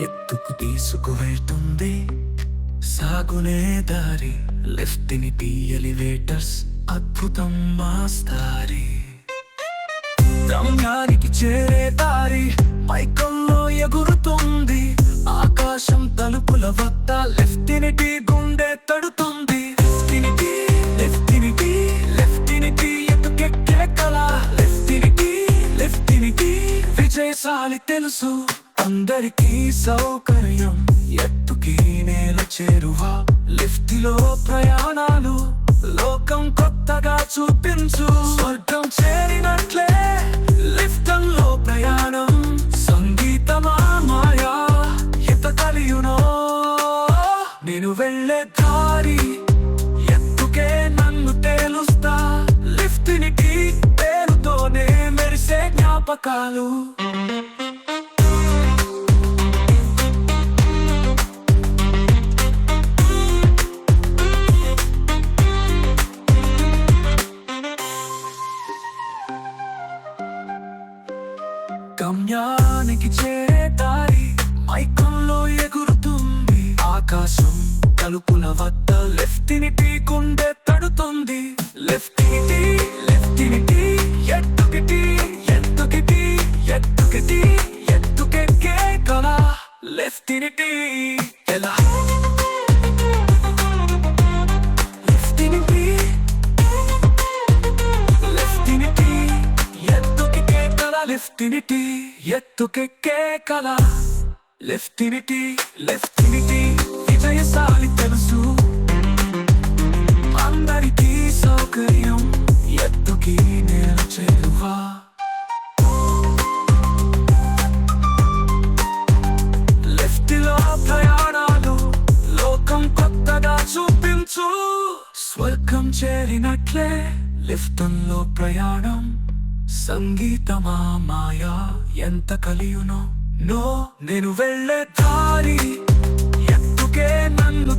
ఎత్తుకు తీసుకువెళ్తుంది సాగునే దారి. లిఫ్టినిటీ ఎలివేటర్స్ అద్భుతం మాస్తారి. గమ్యానికి చేరే దారి మైకంలో ఎగురుతుంది. ఆకాశం తలుపుల వద్ద లిఫ్టినిటీ గుండె తడుతుంది. లిఫ్టినిటీ లిఫ్టినిటీ లిఫ్టినిటీ ఎత్తుకెక్కే కల. లిఫ్టినిటీ లిఫ్టినిటీ విజయశాలి తెలుసు. అందరికీ సౌకర్యం, ఎత్తుకి నేల చేరువ. లిఫ్టిలో ప్రయాణాలు లోకం కొత్తగా చూపించు. స్వర్గం చేరినట్లే లిఫ్టంలో ప్రయాణం. సంగీతమా మాయా ఎంత కలియునో. నేను వెళ్ళే దారి ఎత్తుకే నన్ను తేలుస్తా. లిఫ్టినిటీ పేరుతోనే మెరిసే జ్ఞాపకాలు. గమ్యానికి చేరే దారి మైకంలో ఎగురుతుంది. ఆకాశం తలుపుల వద్ద లిఫ్టినిటీ గుండె తడుతుంది. లిఫ్టినిటీ లిఫ్టినిటీ ఎత్తుకిటీ ఎత్తుకిటీ ఎత్తుకిటీ ఎత్తుకెక్కే కల. లిఫ్టినిటీ ఎలా లిఫ్టినిటీ లిఫ్టినిటీ ఎత్తుకెక్కే కల. లిఫ్టినిటీ ఎత్తుకెక్కే కల. లిఫ్టినిటీ లిఫ్టినిటీ విజయశాలి తెలుసు. అందరికీ సౌకర్యం, ఎత్తుకి నేల చేరువ. లిఫ్టిలో ప్రయాణాలు లోకం కొత్తగా చూపించు. స్వర్గం చేరినట్లే లిఫ్టంలో ప్రయాణం. సంగీతమా మాయా ఎంత కలియునో. నేను వెళ్ళే దారి ఎత్తుకే నన్ను